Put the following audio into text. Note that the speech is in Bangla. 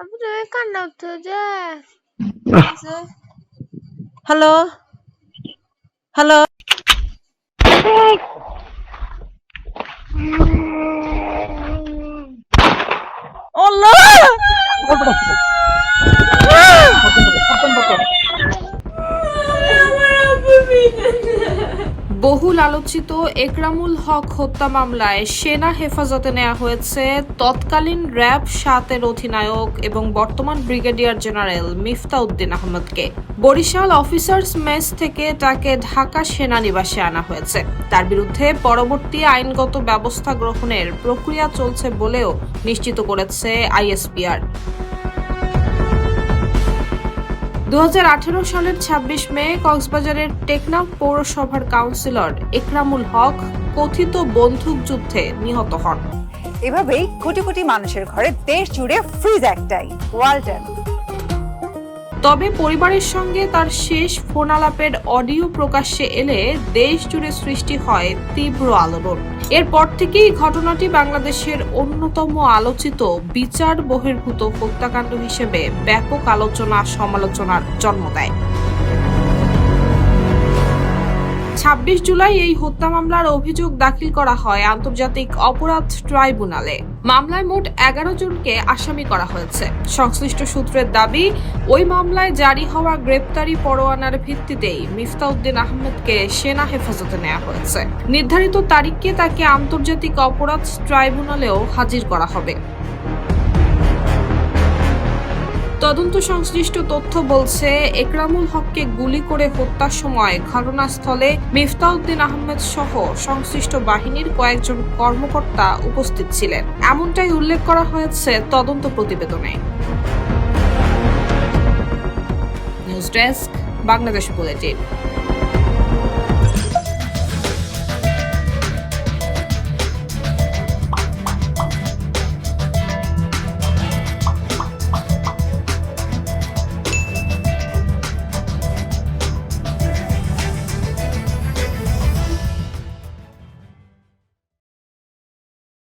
আপু তুমি কান্না উঠছো যে হ্যালো হ্যালো আল্লাহ বহুল আলোচিত একরামুল হক হত্যা মামলায় সেনা হেফাজতে নেওয়া হয়েছে তৎকালীন র্যাব ৭-এর অধিনায়ক এবং বর্তমান ব্রিগেডিয়ার জেনারেল মিফতাউদ্দিন আহমদকে। বরিশাল অফিসার্স মেস থেকে তাকে ঢাকা সেনানিবাসে আনা হয়েছে। তার বিরুদ্ধে পরবর্তী আইনগত ব্যবস্থা গ্রহণের প্রক্রিয়া চলছে বলেও নিশ্চিত করেছে আইএসপিআর। 2018 সালের ২৬ মে কক্সবাজারের টেকনাফ পৌরসভার কাউন্সিলর একরামুল হক কথিত বন্দুকযুদ্ধে নিহত হন। এভাবেই কোটি কোটি মানুষের ঘরে দেশ জুড়ে ফ্রিজ একটাই, ওয়ালটন। তবে পরিবারের সঙ্গে তার শেষ ফোন আলাপের অডিও প্রকাশ্যে এলে দেশ জুড়ে সৃষ্টি হয় তীব্র আলোড়ন। এরপর থেকেই ঘটনাটি বাংলাদেশের অন্যতম আলোচিত বিচার বহির্ভূত হত্যাকাণ্ড হিসেবে ব্যাপক আলোচনা সমালোচনার জন্ম দেয়। ২৬ জুলাই এই হত্যা মামলার অভিযোগ দাখিল করা হয় আন্তর্জাতিক অপরাধ ট্রাইব্যুনালে। মামলায় মোট ১১ জনকে আসামি করা হয়েছে। সংশ্লিষ্ট সূত্রের দাবি, ওই মামলায় জারি হওয়া গ্রেপ্তারি পরোয়ানার ভিত্তিতেই মিফতাউদ্দিন আহমেদকে সেনা হেফাজতে নেওয়া হয়েছে। নির্ধারিত তারিখে তাকে আন্তর্জাতিক অপরাধ ট্রাইব্যুনালেও হাজির করা হবে। তদন্ত সংশ্লিষ্ট তথ্য বলছে, একরামুল হককে গুলি করে হত্যার সময় ঘটনাস্থলে মিফতাউদ্দিন আহমেদ সহ সংশ্লিষ্ট বাহিনীর কয়েকজন কর্মকর্তা উপস্থিত ছিলেন। এমনটাই উল্লেখ করা হয়েছে তদন্ত প্রতিবেদনে। News desk, Bangladesh bulletin.